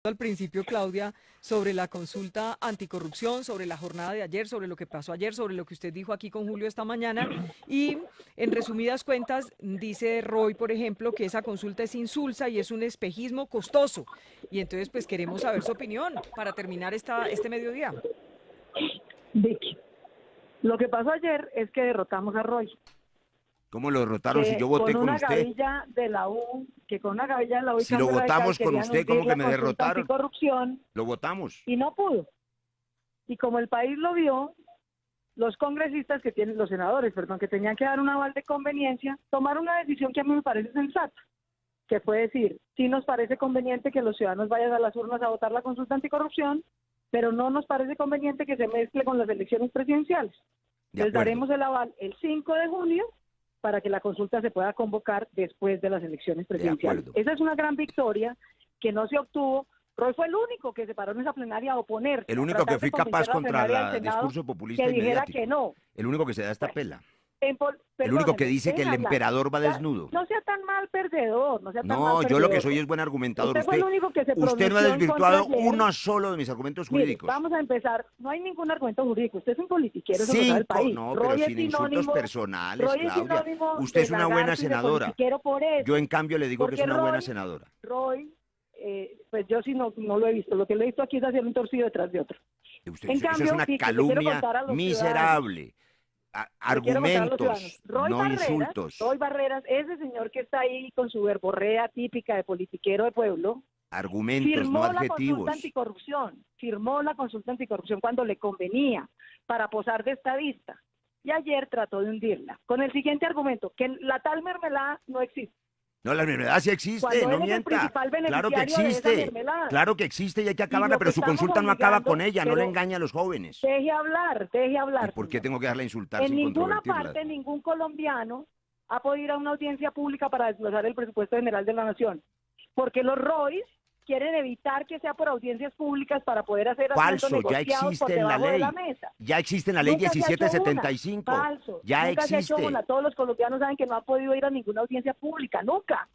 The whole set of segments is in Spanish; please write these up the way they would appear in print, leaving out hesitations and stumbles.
Al principio, Claudia, sobre la consulta anticorrupción, sobre la jornada de ayer, sobre lo que pasó ayer, sobre lo que usted dijo aquí con Julio esta mañana. Y en resumidas cuentas, dice Roy, por ejemplo, que esa consulta es insulsa y es un espejismo costoso. Y entonces, pues queremos saber su opinión para terminar este mediodía. Vicky, lo que pasó ayer es que derrotamos a Roy. ¿Cómo lo derrotaron si yo voté con con una usted? gavilla de la U, que con una gavilla de la U y Si lo Cambio Radical votamos con querían usted, ¿cómo hundir que me la consulta derrotaron? anticorrupción Lo votamos. y no pudo. Y como el país lo vio, los congresistas que tienen, los senadores, perdón, que tenían que dar un aval de conveniencia, tomaron una decisión que a mí me parece sensata, que fue decir, sí nos parece conveniente que los ciudadanos vayan a las urnas a votar la consulta anticorrupción, pero no nos parece conveniente que se mezcle con las elecciones presidenciales. Les daremos el aval el 5 de junio para que la consulta se pueda convocar después de las elecciones presidenciales. Esa es una gran victoria que no se obtuvo. Roy fue el único que se paró en esa plenaria a oponer. El único que fui capaz contra el discurso populista que y dijera mediático. que no. El único que se da esta pela. Perdóneme, El único que dice que el hablar. emperador va desnudo. No sea tan mal perdedor, no sea tan mal No, perdedor. yo lo que soy es buen argumentador. Usted fue el único que se Usted no ha pronunció en desvirtuado contra ayer. uno solo de mis argumentos jurídicos. Mire, vamos a empezar. No hay ningún argumento jurídico. Usted es un politiquero, eso lo sabe el país. No, Roy pero es sin insultos sinónimo- personales, Roy es Claudia. sinónimo Usted es de una buena lagarto y de senadora. politiquero por eso. Yo, en cambio, le digo que es Porque una buena Roy- senadora. Roy, pues yo sí no lo he visto. Lo que le he visto aquí es hacer un torcido detrás de otro. Usted, En eso cambio, es una Vicky, le quiero calumnia contar a los miserable. Le quiero contar a los Argumentos, ciudadanos. Roy no Barreras, insultos. Roy Barreras, ese señor que está ahí con su verborrea típica de politiquero de pueblo, Argumentos, no firmó la adjetivos. consulta anticorrupción, firmó la consulta anticorrupción cuando le convenía para posar de estadista. Y ayer trató de hundirla con el siguiente argumento, que la tal mermelada no existe. No, la mermelada sí existe, Cuando no él es el mienta. principal Claro que beneficiario de esa existe, mermelada. claro que existe y hay que acabarla, lo pero que su estamos consulta no acaba obligando, con ella, no le pero- engaña a los jóvenes. Deje hablar, deje hablar. ¿Y por qué señor. tengo que dejarla insultar En sin ninguna controvertirla? parte, ningún colombiano ha podido ir a una audiencia pública para desglosar el presupuesto general de la nación. Porque los Roys quieren evitar que sea por audiencias públicas para poder hacer asuntos Falso, ya negociados por existe en la debajo de ley. la mesa. Ya existe en la ley Nunca se ha hecho 1775. una. Falso. Ya Nunca se ha hecho existe. una. Todos los colombianos saben que no han podido ir a ninguna audiencia pública, nunca.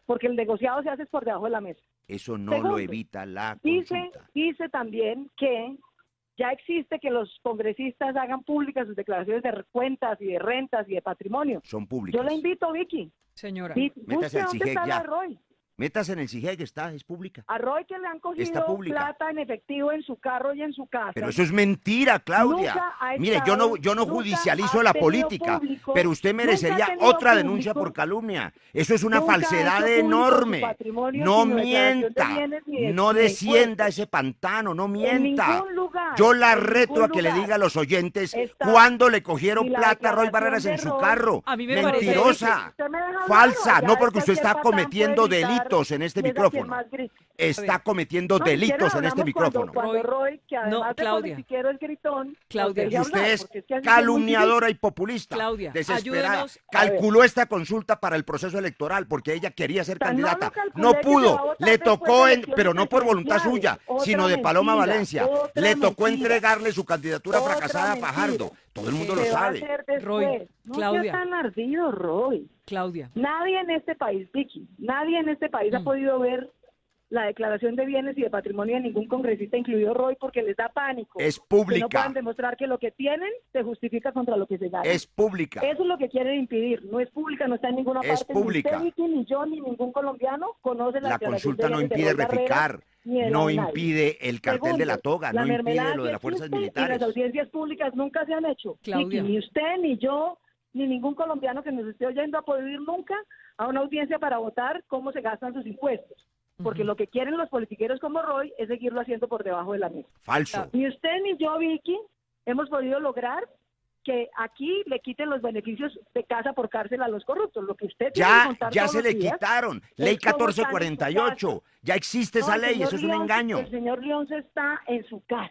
Porque el negociado se hace por debajo de la mesa. Eso no Segundo, lo evita la Dice consulta. también que ya existe que los congresistas hagan públicas sus declaraciones de cuentas y de rentas y de patrimonio. Son públicas. Yo la invito, Vicky. Señora. Métase Busque al dónde CIGEC está ya. la Roy. Métase en el CIGEC, es pública. A Roy que le han Está cogido pública. plata en efectivo en su carro y en su casa. Pero eso es mentira, Claudia. Nunca ha Mire, estado- yo no nunca judicializo ha la tenido política, público, pero usted nunca ha merecería tenido otra público, denuncia por calumnia. Eso es una nunca ha falsedad hecho público enorme. su patrimonio, No sino declaración de mienta, bienes ni de- no ni de descienda impuestos. ese pantano, no En mienta. ningún lugar, Yo la en reto ningún a que le lugar diga a los oyentes está cuándo le cogieron ni la plata a Roy declaración Barreras de en su Roy. carro. A mí me parece- Mentirosa, Usted me deja hablar, falsa, ya no porque es usted está cualquier patán cometiendo puede gritar, delitos en este y es a quien micrófono. más grita. Está cometiendo No, si quieren delitos en este hablamos micrófono. Cuando Roy, que además de Claudia. politiquero es gritón, Claudia. nos Y deje usted hablar, es porque que así es muy calumniadora y populista, Claudia, desesperada. ayúdenos. Calculó esta consulta para el proceso electoral porque ella quería ser O sea, no candidata. lo calculé No que se va a pudo, votar le después tocó, de elecciones pero no por voluntad presidenciales. suya, Otra sino de Paloma mentira, Valencia. otra Le tocó mentira. entregarle su candidatura Otra fracasada a mentira. Fajardo. Todo el mundo lo Se va a sabe. hacer después. Roy, No Claudia. sea tan ardido, Roy. Claudia. Nadie en este país, Vicky, nadie en este país ha podido ver la declaración de bienes y de patrimonio de ningún congresista, incluido Roy, porque les da pánico. Es Que no pública, puedan demostrar que lo que tienen se justifica contra lo que se gana. es pública. Eso es lo que quieren impedir. No es pública, no está en ninguna Es parte. pública. Ni usted, ni yo, ni ningún colombiano conoce la La declaración consulta de no bienes de impide Roy Barreras, reficar, ni de la no UNAI. impide el cartel de la Segundo, toga, la no impide mermelada lo de sí las fuerzas existe militares. Y las audiencias públicas nunca se han hecho. Claudia. Vicky, ni usted, ni yo, ni ningún colombiano que nos esté oyendo ha podido ir nunca a una audiencia para votar cómo se gastan sus impuestos. Porque lo que quieren los politiqueros como Roy es seguirlo haciendo por debajo de la mesa. Falso. Ni usted ni yo, Vicky, hemos podido lograr que aquí le quiten los beneficios de casa por cárcel a los corruptos. Lo que usted tiene que Ya, contar ya todos se los le días quitaron. es Ley cómo están en su 1448. Ya existe No, esa el ley, señor eso es un León- engaño. El señor Leonce está en su casa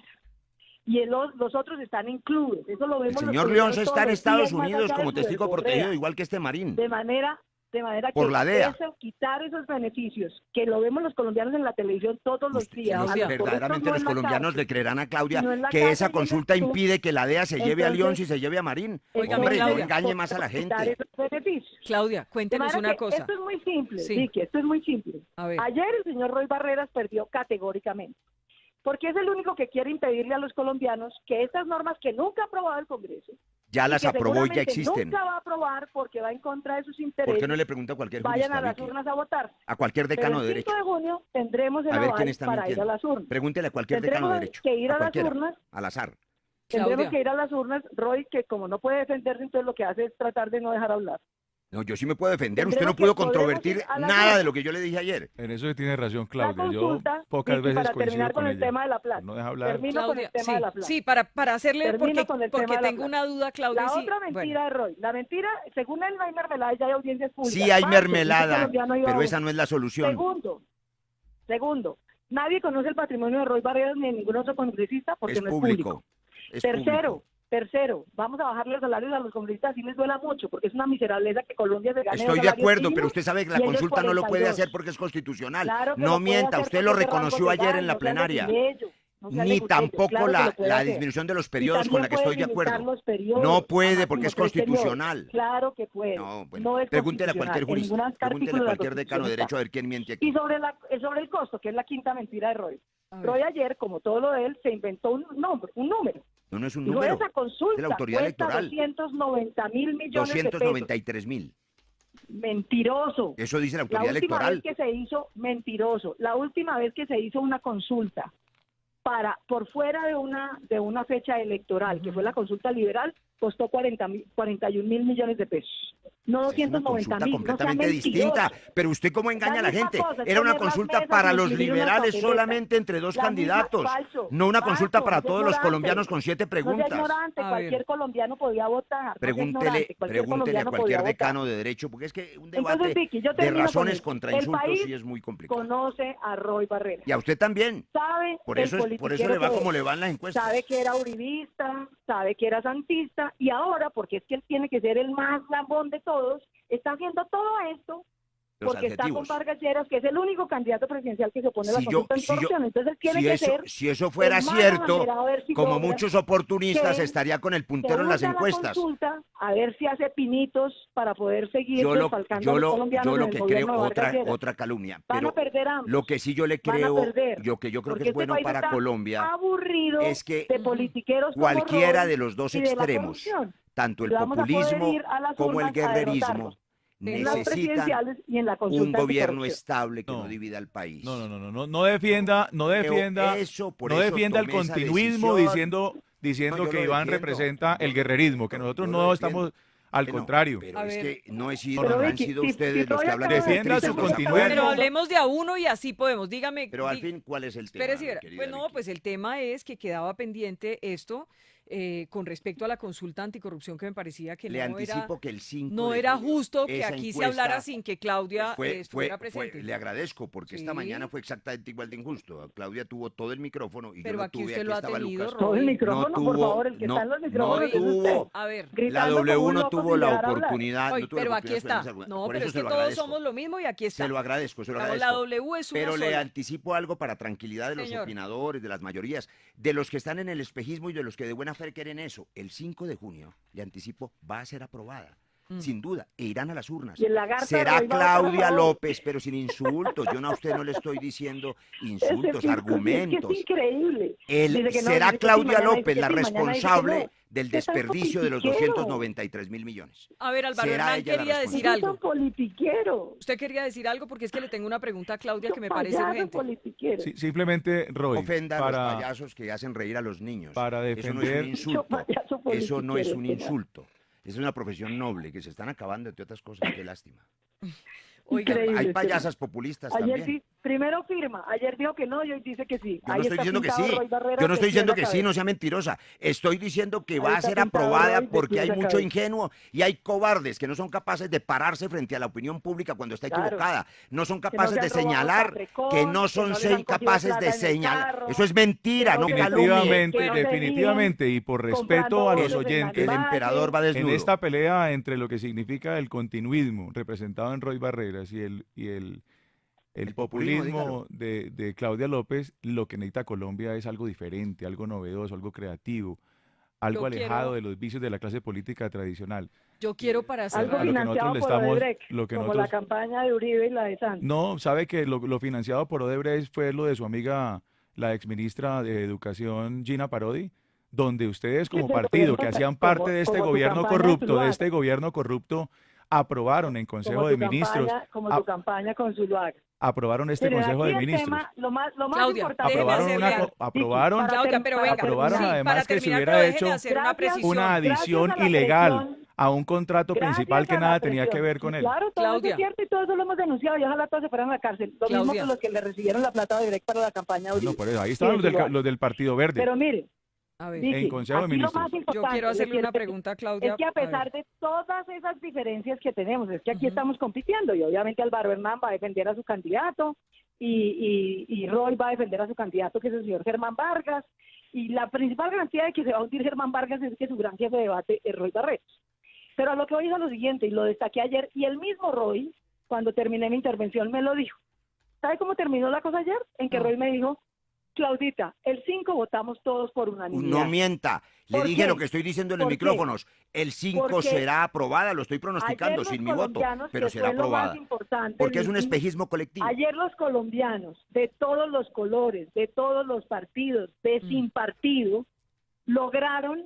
y los otros están en clubes. Eso lo El vemos los señor colombianos Leonce está todos en los Estados días, más Unidos allá como de su testigo verborrea, protegido, igual que este Marín. de manera De manera Por que la DEA. quitar esos beneficios, que lo vemos los colombianos en la televisión todos los días. No, a los verdaderamente corruptos no los en la colombianos cárcel, le creerán a Claudia sino en la que cárcel esa y en el consulta sur. impide que la DEA se lleve a León Entonces, y se lleve a Marín. Óigame, Hombre, no Claudia. engañe más a la quitar gente. esos beneficios. Claudia, De cuéntenos manera una que cosa. esto es muy simple, Sí. Vicky, esto es muy simple. A ver. Ayer el señor Roy Barreras perdió categóricamente, porque es el único que quiere impedirle a los colombianos que estas normas que nunca ha aprobado el Congreso, Ya y las que aprobó y ya seguramente existen. nunca va a aprobar porque va en contra de sus ¿Por intereses, qué no le pregunta a cualquier vayan jurista, a las Vicky? urnas a votar. A cualquier Pero decano de el 5 derecho. de junio tendremos el A ver quién aval está para ir a mintiendo. las urnas. Pregúntele a cualquier decano de Tendremos derecho. que ir a las cualquiera, urnas. al azar. Tendremos Claudia. que ir a las urnas, Roy, que como no puede defenderse, entonces lo que hace es tratar de no dejar hablar. No, yo sí me puedo defender. Usted Tendremos no pudo que podremos controvertir ir a la nada urna. de lo que yo le dije ayer. En eso sí tiene razón, La Claudia. Yo consulta, pocas Vicky, veces para coincido terminar con el ella. tema de la plata. Por no deja hablar. Termino con Claudia, el tema sí, de la plata. sí, para hacerle, Termino con el porque tema de la tengo plata. una duda, Claudia. La sí, otra mentira de Roy. La mentira, según él no hay mermelada, ya hay audiencias públicas. Sí hay Falso, dice mermelada, colombiano iba a pero uno. esa no es la solución. Segundo, nadie conoce el patrimonio de Roy Barreras ni de ningún otro congresista porque Es no es público. público. Es Tercero, público. vamos a bajarle los salarios a los congresistas, así les duela mucho, porque es una miserableza que Colombia se gane Estoy de salarios acuerdo, mínimos pero usted sabe que la y ellos consulta no lo puede 42. hacer porque es constitucional. Claro que No lo puede mienta, hacer usted lo porque es de reconoció rango ayer en legal, la no sea plenaria. leguleyo, no sea Ni leguleyo, tampoco claro que lo puede la hacer. disminución de los Y periodos con la que también estoy de puede limitar acuerdo. los periodos No a puede máximo porque es 3 periodos. constitucional. Claro que puede. No, bueno, No es pregúntele a cualquier constitucional. En jurista, ningún pregúntele a artículo de la cualquier decano de Constitución derecho a está. ver quién miente Y aquí. sobre el costo, que es la quinta mentira de Roy. A ver. Roy ayer, como todo lo de él, se inventó un número. No es un Dijo, número, esa es consulta de la autoridad cuesta electoral. 290.000 millones de pesos. 293.000. Mentiroso. Eso dice la La autoridad última electoral. vez que se hizo, mentiroso, la última vez que se hizo una consulta por fuera de una fecha electoral, que fue la consulta liberal, costó 41.000 millones de pesos. No Es una 290.000. consulta No sea completamente mentiroso. distinta. Pero usted cómo engaña a la misma gente. cosa, es Era una poner las consulta mesas para y los imprimir una liberales papeleta. solamente entre dos La misma- candidatos. falso, No una consulta falso, para no sea todos los ignorante. colombianos con 7 No sea preguntas. ignorante, A cualquier ver. colombiano podía votar. No sea Pregúntele, ignorante, cualquier pregúntele a colombiano cualquier podía votar. decano de derecho, porque es que un Entonces, debate Vicky, yo de termino con razones esto. contra El insultos país sí es muy complicado. conoce a Roy Barreras. Y a usted también. Sabe Por el eso, por eso politiquero le va que como es. le van las encuestas. Sabe que era uribista, sabe que era santista, y ahora, porque es que él tiene que ser el más lambón de todos, está haciendo todo esto Los porque está con adjetivos. Vargas Lleras, que es el único candidato presidencial que se opone a la Si yo- consulta si yo- anticorrupción. Entonces él tiene Si que eso, ser si eso fuera el más cierto, abanderado, a ver si como logra muchos oportunistas, que estaría con el se puntero en las una a la encuestas. consulta, a ver si hace pinitos para poder seguir Yo lo, desfalcando yo a los lo, colombianos yo en lo el que gobierno creo, de Vargas Lleras. otra calumnia. Van a Pero perder ambos. lo que sí yo le Van a creo, perder, yo creo porque que es este bueno país para está Colombia, aburrido es que de politiqueros como cualquiera Roy de los dos y de la extremos, corrupción. tanto el Y vamos a poder populismo ir a las como el urnas a guerrerismo, derrotarlos. En las necesitan presidenciales y en la un consulta gobierno anticorrupción. estable que no No. divida al país. No defienda, Por no eso defienda el tomé esa continuismo decisión. diciendo No, yo que lo Iván defiendo. representa el guerrerismo, que nosotros Yo lo no defiendo. estamos, al Que no, contrario. pero A es ver. que no he sido, Pero, han Vicky, sido si ustedes los Roy que hablan acaba de Defienda decir su que continuismo. Pero hablemos de a uno y así podemos. Dígame. Pero al fin, ¿cuál es el tema? Espérese, mi verá. querida Pues no, Vicky? pues el tema es que quedaba pendiente esto con respecto a la consulta anticorrupción que me parecía que Le no era, anticipo que el 5 no de era julio, justo que esa aquí se encuesta hablara sin que Claudia estuviera fue- presente. le agradezco porque esta Sí. mañana fue exactamente igual de injusto. Claudia tuvo todo el micrófono y Pero yo lo aquí tuve, usted aquí lo ha estaba tenido, Lucas. Todo el Roy. micrófono, No por tuvo- favor, el que no- está en los no micrófonos es tuvo- usted. A ver. La Gritando como un W no loco tuvo sin la dejar hablar. oportunidad, Ay, no tuvo la pero aquí oportunidad de está. expresarse. No, Por pero eso es se que lo todos agradezco. somos lo mismo y aquí está. Se lo agradezco, se lo Pero agradezco. la W es una Pero le sola. anticipo algo para tranquilidad de los Señor. opinadores, de las mayorías, de los que están en el espejismo y de los que de buena fe quieren eso. El 5 de junio, le anticipo, va a ser aprobada. Sin duda, e irán a las urnas. Y el lagarto Será Roy va a votar a Claudia favor. López, pero sin insultos. Yo no, a usted no le estoy diciendo insultos, Ese argumentos. Es increíble. El- Dice que no, será dice que sí, Claudia mañana dice López que la sí, mañana dice que responsable no. del Usted es tan desperdicio de los politiquero. 293.000 millones. A ver, Álvaro Será Hernán ella la quería decir responsable. Usted es algo. un politiquero. Usted quería decir algo porque es que le tengo una pregunta a Claudia que me parece Payaso urgente. politiquero. Sí, simplemente, Roy, Ofenda a los para, payasos que hacen reír a los niños. para Eso no es un defender- insulto. Payaso Eso no es politiquero, un ¿qué tal? insulto. Es una profesión noble que se están acabando, entre otras cosas. Qué lástima. Oiga, Increíble. Hay este payasas populistas Ayer también. sí, Primero firma, ayer dijo que no y hoy dice que sí. Yo Ahí no estoy está diciendo que pintado sí. Roy Barreras Yo no de estoy pie a diciendo que sí, cabeza. no sea mentirosa. Estoy diciendo que va Ahí a está ser pintado aprobada Roy de porque pies hay a mucho cabeza. ingenuo y hay cobardes que no son capaces de pararse frente a la opinión pública cuando está Claro. equivocada. No son Que no capaces se de han robado señalar Caprecón, que no que son no les han cogido capaces de plata en el señalar. carro, Eso es que mentira, no no se calumnie. Definitivamente, que no se definitivamente, y por comprando respeto a los votos en El oyentes, emperador va en desnudo. esta pelea entre lo que significa el continuismo representado en Roy Barreras y el populismo, dígalo. populismo de Claudia López, lo que necesita Colombia es algo diferente, algo novedoso, algo creativo, algo Yo alejado quiero, de los vicios de la clase política tradicional. yo quiero para algo A lo cerrar. que nosotros financiado le por estamos, Odebrecht, lo que como la nosotros, campaña de Uribe y la de Santos. no, sabe que lo financiado por Odebrecht fue lo de su amiga, la exministra de Educación, Gina Parodi, donde ustedes Que como del partido, gobierno, que hacían parte de este como tu gobierno campaña de corrupto, Zuluaga, aprobaron en Consejo de Ministros, como tu a- campaña con Zuluaga. aprobaron este Miren, Consejo aquí de el Ministros. tema, lo más Claudia, importante, déjeme Aprobaron hacerle Vicky, aprobaron, Claudia, pero para venga, aprobaron sí, terminar, para además que se terminar, pero hubiera déjeme hecho hacer una gracias, precisión. una adición gracias a la ilegal presión, a un contrato principal que gracias a la nada tenía que presión. ver con Sí, él. claro, todo eso Claudia. es cierto y todo eso lo hemos denunciado y ojalá todos se fueran a la cárcel. Lo mismo Claudia. que los que le recibieron la plata directa para la campaña de No, Uribe. por eso, ahí y estaban de Zuluaga. los del Partido Verde, Pero mire, A ver, Vicky, en Consejo de aquí lo más Ministros. yo importante quiero le hacerle quiero una decir pregunta a Claudia. es que a ver. pesar de todas esas diferencias que tenemos, es que aquí Ujú. estamos compitiendo y obviamente Álvaro Hernán va a defender a su candidato y Roy va a defender a su candidato que es el señor Germán Vargas y la principal garantía de que se va a hundir Germán Vargas es que su gran jefe de debate es Roy Barreras. Pero a lo que voy es a lo siguiente y lo destaqué ayer y el mismo Roy cuando terminé mi intervención me lo dijo. ¿Sabe cómo terminó la cosa ayer? En que No. Roy me dijo, Claudita, el 5 votamos todos por unanimidad. No mienta. Le ¿Por dije qué? lo que estoy diciendo en los ¿Por qué? micrófonos. El 5 Porque será aprobada, lo estoy Ayer pronosticando los sin mi voto, colombianos, pero que será fue lo más aprobada. importante, Porque es un Vicky, espejismo colectivo. ayer los colombianos de todos los colores, de todos los partidos, de sin partido, lograron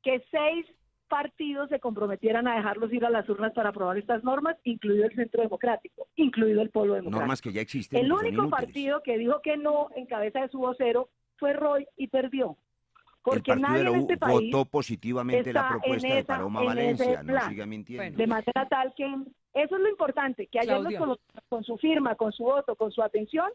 que 6 partidos se comprometieran a dejarlos ir a las urnas para aprobar estas normas, incluido el Centro Democrático, incluido el Polo Democrático. Normas que ya existen. El y que son único inútiles. partido que dijo que no en cabeza de su vocero fue Roy y perdió. El Porque partido nadie de la en U este país, votó positivamente la está en propuesta de esa- Paloma en Valencia. ese No plan. siga mintiendo. Bueno. de manera tal que eso es lo importante, que ayer los Claudia. colombianos con su firma, con su voto, con su atención,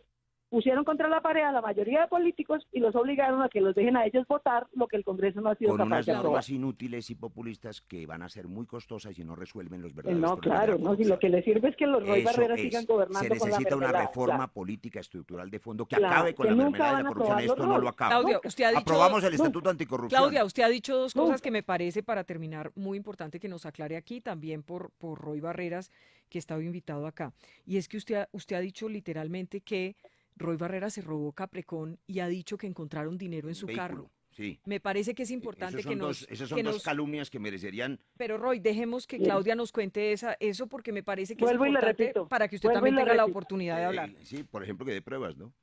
pusieron contra la pared a la mayoría de políticos y los obligaron a que los dejen a ellos votar lo que el Congreso no ha sido Con capaz unas de aprobar. normas inútiles y populistas que van a ser muy costosas y no resuelven los verdaderos No, problemas de claro, la no, si lo corrupción. que le sirve es que los Roy Eso Barreras es. sigan Se gobernando con la necesita una mermelada, reforma claro. política estructural de fondo que Claro, acabe con que la nunca mermelada de van la a corrupción. aprobar los Esto no lo Roy. acaba. Claudia, usted ha dicho, Aprobamos el nunca. Estatuto Anticorrupción. Claudia, usted ha dicho dos cosas Nunca. que me parece para terminar muy importante que nos aclare aquí, también por Roy Barreras, que estaba invitado acá. Y es que usted ha dicho literalmente que Roy Barreras se robó Caprecón y ha dicho que encontraron dinero en su Vehículo, carro. Sí. Me parece que es importante Esos son que nos... esas son que dos nos- calumnias que merecerían. Pero Roy, dejemos que Bien. Claudia nos cuente eso porque me parece que Vuelvo y es le importante repito, para que usted vuelvo y también le tenga la repito. oportunidad de hablar. Sí, por ejemplo, que dé pruebas, ¿no?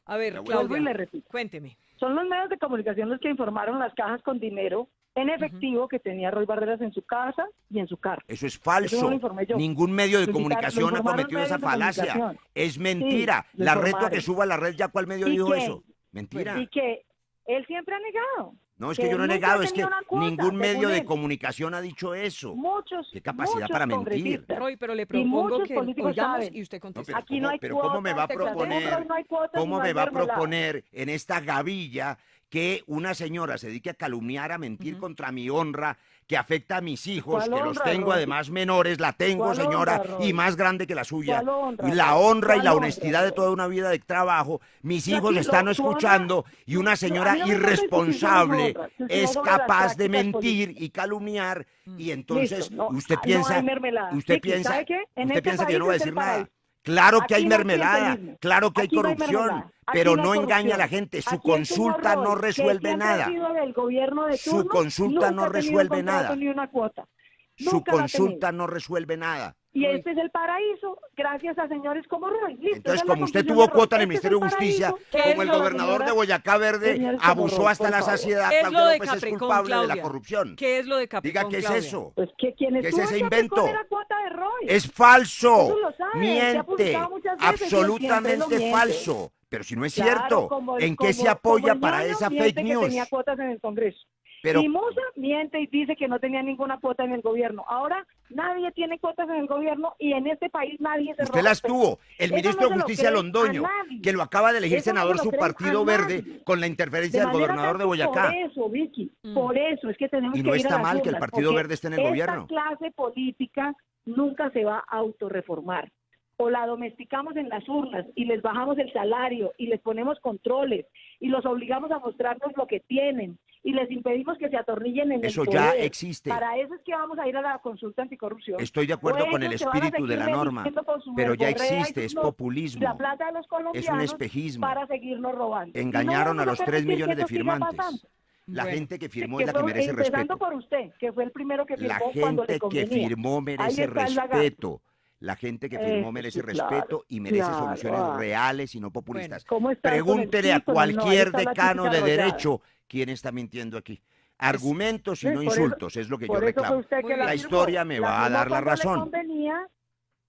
A ver, Ya vuelvo. Vuelvo y Claudia, le repito. cuénteme. Son los medios de comunicación los que informaron las cajas con dinero en efectivo que tenía Roy Barreras en su casa y en su carro. Eso es Eso falso. no lo informé yo. Ningún medio de Lo comunicación ha informaron cometido esa medios de falacia. comunicación. Es mentira. Sí, lo La reto a informaron. que suba a la red ya cuál medio ¿Y dijo qué? eso. Mentira. Y que él siempre ha negado. No, es que que yo no he él nunca negado, ha es que tenido una cuota, ningún medio según de él. comunicación ha dicho eso. Muchos, Qué capacidad muchos para mentir. congresistas. Roy, pero le Y propongo muchos que políticos oigamos saben. y usted No, conteste. pero Aquí no hay pero ¿cómo me va a cuotas, proponer, según no hay cuotas y cómo no me hay va a mermelada. proponer en esta gavilla que una señora se dedique a calumniar, a mentir Ujú. contra mi honra, que afecta a mis hijos, ¿Cuál que los honra, tengo Roy? además menores, la tengo, ¿Cuál señora, honra, Roy? y más grande que la suya? ¿Cuál honra, Y la Roy? honra y ¿Cuál la honra, honestidad de Roy? toda una vida de trabajo, mis Yo hijos aquí están su honra- escuchando y una a señora mí no me importa discutir sobre su irresponsable honra, sino es sobre las capaz de prácticas mentir políticas. y calumniar Mm. y entonces Listo, no, usted no piensa, hay mermelada. usted Vicky, piensa, ¿sabe qué? En usted este piensa que yo no voy a país es decir el nada. paraíso. Claro que hay Aquí no hay mermelada, clientelismo. claro que hay Aquí no hay corrupción, mermelada. Aquí pero no hay no engaña a la corrupción. gente. Su Aquí el señor consulta no Roy, que resuelve siempre ha nada. sido del gobierno de Su turno, consulta no nunca ha tenido resuelve un contrato nada. ni una cuota. Su Nunca lo ha consulta no resuelve nada. Y Roy. este es el paraíso, gracias a señores como Roy. Listo, esa Entonces, es la como usted conclusión tuvo de Roy. cuota en el Este es Ministerio de Justicia, paraíso, ¿Qué como es el lo de gobernador de señora- Boyacá Verde señores como abusó Roy, hasta por la favor. saciedad, ¿Qué es Claudia lo de López es Caprecón, culpable de la Claudia? corrupción. ¿Qué es lo de Caprecón, Diga qué es Claudia? eso. Pues que quien ¿Qué es estuvo ese en Caprecón invento? era cuota de Roy. Es falso, Eso lo sabe, se ha miente, publicado muchas veces y él siempre absolutamente lo miente. falso. Pero si no es Claro, cierto, como ¿en qué se como apoya el para ñoño esa miente fake que news? tenía cuotas en el Congreso. Pero Y Musa miente y dice que no tenía ninguna cuota en el gobierno. Ahora nadie tiene cuotas en el gobierno y en este país nadie se usted roba las pesos. tuvo. El Eso ministro no de se lo Justicia creen Londoño, a nadie. que lo acaba de elegir Eso no senador se lo su creen a Partido Verde nadie. con la De interferencia del manera gobernador tal de que Boyacá. por eso, Vicky, Mm. por eso es que tenemos Y que no ir está a las mal que el urnas, Partido porque Verde esté en el esta gobierno. clase política nunca se va a autorreformar. O la domesticamos en las urnas y les bajamos el salario y les ponemos controles y los obligamos a mostrarnos lo que tienen y les impedimos que se atornillen en Eso el ya poder. existe. Para eso es que vamos a ir a la consulta anticorrupción. Estoy de O acuerdo con el ellos se van a espíritu de seguir la norma, beneficiando con su pero ya verborrea y existe, sus es notas y la populismo, plata de los es un colombianos espejismo. para seguirnos robando. Y no Engañaron a vamos los 3 permitir que millones de eso siga firmantes. pasando. La Bueno, gente que firmó Que es la que fue merece empezando respeto. por usted, que fue el primero que La firmó cuando le gente que convenía. firmó merece Ahí está el lagarto. respeto. La gente que firmó merece Sí, claro, respeto y merece claro. soluciones Ah. reales y no bueno, populistas. ¿Cómo estás con el Pregúntele a sí, con el no? Ahí cualquier está la decano típica de arrollada. derecho quién está mintiendo aquí. Argumentos y Sí, no por eso- insultos, es lo que yo Por eso fue reclamo. usted Muy que la bien. La firmó. historia me va a firmó dar la cuando le razón. convenía,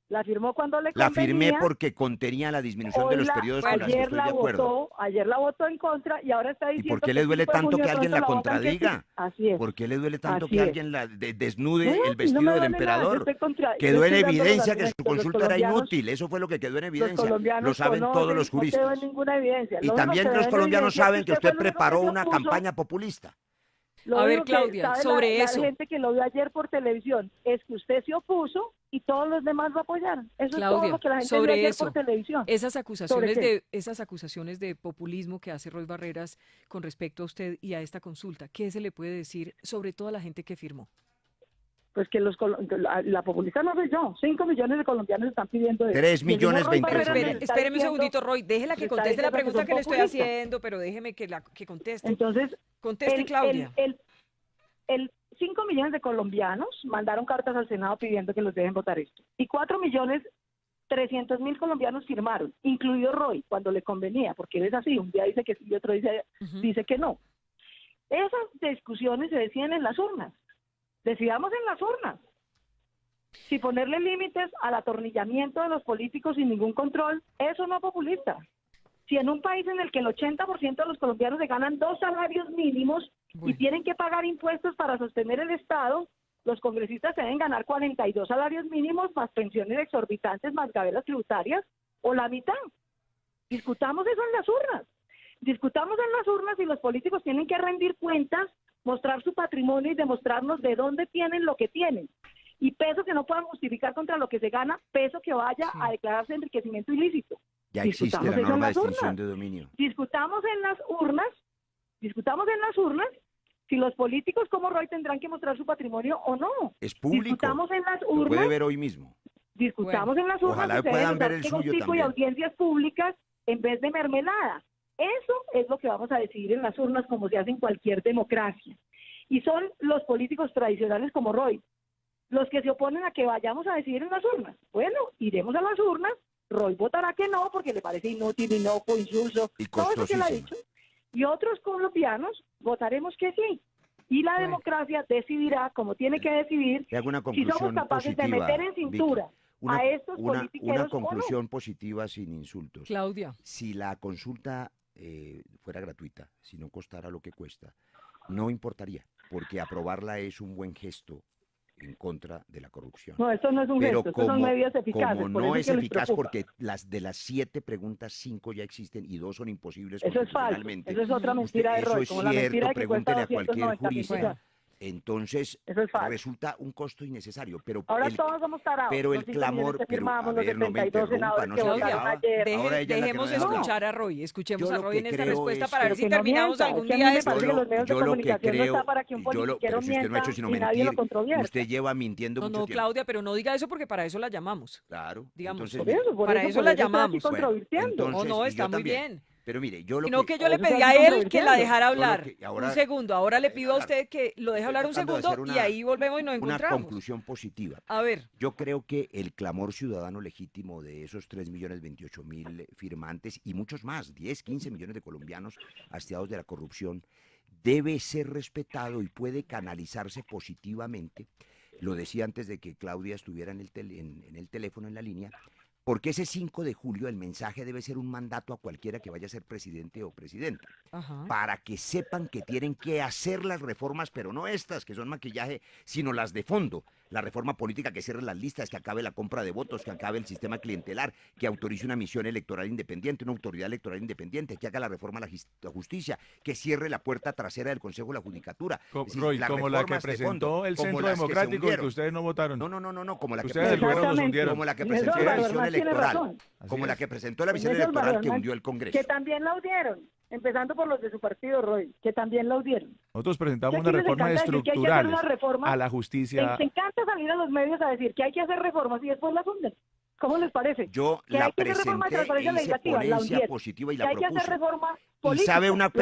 la firmó cuando le La convenía. firmé porque contenía la disminución de Hoy los periodos con las que ayer estoy de la acuerdo. ayer la votó en contra y ahora está ¿Y diciendo por qué le el duele 5 de tanto junio que de alguien pronto la votan que sí. contradiga? Así es. ¿Por qué le duele tanto Así que es. alguien desnude No, el no me vestido del duele nada, yo emperador? estoy contra- Quedó yo en estoy dando los evidencia que su argumentos. Los consulta era colombianos- inútil, eso fue lo que quedó en Los evidencia. Lo colombianos saben todos conocen, los no quedó juristas. ninguna evidencia. Y Lo único también que los quedó en colombianos evidencia es saben que fue usted el único que preparó se una opuso. campaña populista. Lo A ver, único que Claudia, sabe sobre la eso. gente que lo vio ayer por televisión es que usted se opuso y todos los demás lo apoyaron. Eso es todo Claudia, lo que la gente sobre vio ayer eso, por televisión. esas qué? esas acusaciones de populismo que hace Roy Barreras con respecto a usted y a esta consulta, ¿qué se le puede decir sobre toda la gente que firmó? Pues que la populista no soy yo. 5 millones de colombianos están pidiendo eso. 3 Y el señor millones Roy 28 Barreras Pero mil. les está espéreme un diciendo- segundito, Roy, déjela que les está conteste la diciendo que pregunta son que le estoy populistas. haciendo, pero déjeme que conteste. Entonces, Conteste, Claudia. el 5 millones de colombianos mandaron cartas al Senado pidiendo que los dejen votar esto. Y 4.300.000 colombianos firmaron, incluido Roy, cuando le convenía, porque él es así, un día dice que sí y otro Ujú. dice que no. Esas discusiones se deciden en las urnas. Decidamos en las urnas. Si ponerle límites al atornillamiento de los políticos sin ningún control, eso no es populista. Si en un país en el que el 80% de los colombianos se ganan 2 salarios mínimos y Bueno. tienen que pagar impuestos para sostener el Estado, los congresistas deben ganar 42 salarios mínimos más pensiones exorbitantes, más gabelas tributarias, o la mitad. Discutamos eso en las urnas. Discutamos en las urnas y los políticos tienen que rendir cuentas, mostrar su patrimonio y demostrarnos de dónde tienen lo que tienen. Y peso que no puedan justificar contra lo que se gana, peso que vaya Sí. a declararse enriquecimiento ilícito. Ya existe Discutamos la eso en norma de las extinción urnas. de dominio. Discutamos en las urnas si los políticos como Roy tendrán que mostrar su patrimonio o no. Es público. Discutamos en las Lo puede urnas, ver hoy mismo. discutamos en las urnas Ojalá si se puedan deben ver usar el juegos suyo tipo y también. audiencias públicas en vez de mermelada. Eso es lo que vamos a decidir en las urnas como se hace en cualquier democracia. Y son los políticos tradicionales como Roy los que se oponen a que vayamos a decidir en las urnas. Bueno, iremos a las urnas, Roy votará que no porque le parece inútil, inocuo, insulso, Y todo eso que él ha costosísimo. dicho. Y otros colombianos votaremos que sí. Y la Bueno. democracia decidirá, como tiene que decidir, Le hago una si somos conclusión capaces de positiva, meter en Vicky. cintura Una, a estos una politiqueros o no. conclusión positiva sin insultos. Claudia, Si la consulta fuera gratuita, si no costara lo que cuesta, no importaría, porque aprobarla es un buen gesto en contra de la corrupción. No, esto no es un Pero gesto, estas son medidas eficaces. como por no eso es que les eficaz preocupa. porque de las 7 preguntas, 5 ya existen y 2 son imposibles Eso es falso, constitucionalmente. eso es otra Usted- mentira de eso Roy, es como la mentira cierto, de que cuesta pregúntele a cualquier 290.000 jurista. millones. Entonces, Eso es falso. resulta un costo innecesario, pero Ahora el, todos somos tarados. pero el los 5 millones clamor, que pero, firmamos, a los ver, no me 72 interrumpa, senadores no que se Claudia, votaron acaba. ayer. Ahora ella es la que dejemos no deja hablar. escuchar a Roy, escuchemos Yo a lo Roy que en esta creo respuesta es- para ver Pero si que no terminamos mienta, algún es que a mí día me esto. parece que los medios de yo lo que comunicación no creo, está para que un politiquero pero si usted no ha hecho mienta sino y nadie lo mentir, controvierta. usted lleva mintiendo No, mucho no, tiempo. Claudia, pero no diga eso porque para eso la llamamos. Claro. Digamos, Entonces, Por mire, eso, por Para eso, eso por la eso estoy aquí llamamos. controvirtiendo. Bueno, No, no, y yo está muy también. bien. Pero mire, yo lo Sino que yo por le eso pedí estamos a él que la controvirtiendo. dejara Yo lo hablar. que- ahora- Un segundo, ahora le pido a hablar. usted que lo deje hablar un Estoy tratando de segundo hacer y ahí volvemos y nos una encontramos. conclusión positiva. A ver, Yo creo que el clamor ciudadano legítimo de esos 3.028.000 firmantes y muchos más, 10, 15 millones de colombianos hastiados de la corrupción, debe ser respetado y puede canalizarse positivamente. Lo decía antes de que Claudia estuviera en el teléfono, en la línea, porque ese 5 de julio el mensaje debe ser un mandato a cualquiera que vaya a ser presidente o presidenta. Ajá. para que sepan que tienen que hacer las reformas, pero no estas, que son maquillaje, sino las de fondo. La reforma política que cierre las listas, que acabe la compra de votos, que acabe el sistema clientelar, que autorice una misión electoral independiente, una autoridad electoral independiente, que haga la reforma a la justicia, que cierre la puerta trasera del Consejo de la Judicatura. Es decir, Roy, las como la que reformas de fondo, presentó el como Centro las que se Democrático y que hundieron. ustedes no votaron. No, como la que Ustedes del gobierno nos Exactamente. hundieron. como la que En presentó eso la Álvaro visión Hernández tiene electoral, razón. Así como la es. que presentó la En visión eso Álvaro electoral que Hernández, hundió el Congreso. que también la audieron, empezando por los de su partido, Roy, que también la audieron. Nosotros Y presentamos aquí una les reforma encanta decir que hay que hacer estructural una reforma. a la Les justicia. encanta salir a los medios a decir que hay que hacer reformas y después las hunden. ¿Cómo les parece? Yo Que la hay que hacer reforma de presenté e transparencia hice legislativa, la ponencia hundieron. positiva y Que la hay que hacer propuse. reforma Y política, la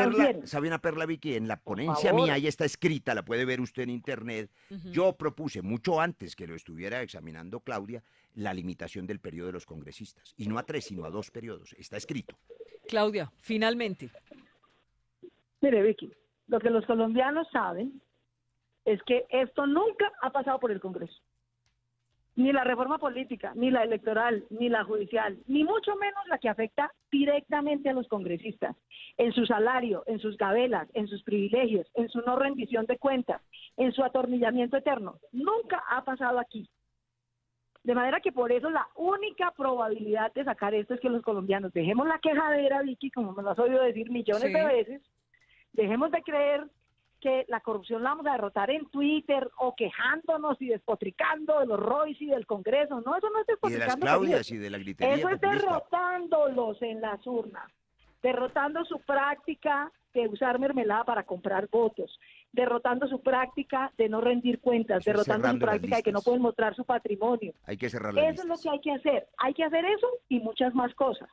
hundieron. sabe una perla, Vicky, en la ponencia favor. mía, ahí está escrita, la puede ver usted en internet. Ujú. Yo propuse, mucho antes que lo estuviera examinando Claudia, la limitación del periodo de los congresistas. Y no a 3, sino a 2 periodos. Está escrito. Claudia, finalmente. Mire, Vicky, lo que los colombianos saben es que esto nunca ha pasado por el Congreso. Ni la reforma política, ni la electoral, ni la judicial, ni mucho menos la que afecta directamente a los congresistas, en su salario, en sus gabelas, en sus privilegios, en su no rendición de cuentas, en su atornillamiento eterno. Nunca ha pasado aquí. De manera que por eso la única probabilidad de sacar esto es que los colombianos dejemos la quejadera, Vicky, como me lo has oído decir millones Sí. de veces, dejemos de creer que la corrupción la vamos a derrotar en Twitter o quejándonos y despotricando de los Royce y del Congreso. No, eso no es Y de las despotricando. Claudias querido. y de la gritería Eso es populista. derrotándolos en las urnas, derrotando su práctica de usar mermelada para comprar votos, derrotando su práctica de no rendir cuentas, Eso es derrotando su cerrando las práctica de que no listas. pueden mostrar su patrimonio. Hay que cerrar las Eso es lo listas. que hay que hacer. Hay que hacer eso y muchas más cosas.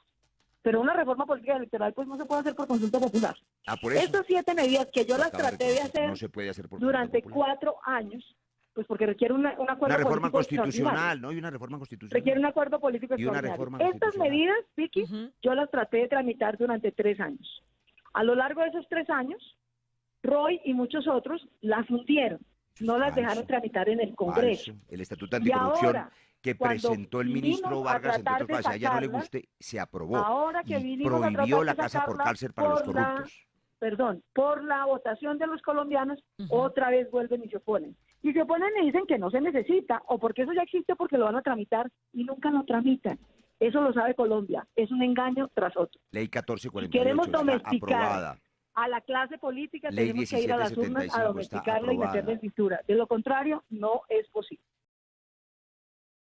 Pero una reforma política electoral pues no se puede hacer por consulta popular. Por eso. Estas 7 medidas que yo lo las acaba traté de conocer, hacer no se puede hacer por durante consulta popular. 4 años, pues porque requiere un acuerdo Una reforma político extraordinario. constitucional, ¿no? Y una reforma constitucional. Requiere un acuerdo político Y una extraordinario. reforma Estas constitucional. medidas, Vicky, Ujú. yo las traté de tramitar durante 3 años. A lo largo de esos 3 años, Roy y muchos otros las hundieron. No las Falso. dejaron tramitar en el Congreso. Falso. El Estatuto Y Anticorrupción ahora, que cuando presentó el ministro vinimos a Vargas, entre tratar otras de cosas, si a ella no le sacarlas, guste, se aprobó. ahora que Y vinimos a tratar prohibió de la casa por sacarla cárcel para los por la- corruptos. por la votación de los colombianos, Ujú. otra vez vuelven y se oponen. Y se oponen y dicen que no se necesita, o porque eso ya existe porque lo van a tramitar, y nunca lo tramitan. Eso lo sabe Colombia. Es un engaño tras otro. Ley 1448 queremos está domesticar aprobada. A la clase política Ley tenemos que ir a las urnas 1775 a está domesticarla y aprobada. meterle cintura. De lo contrario, no es posible.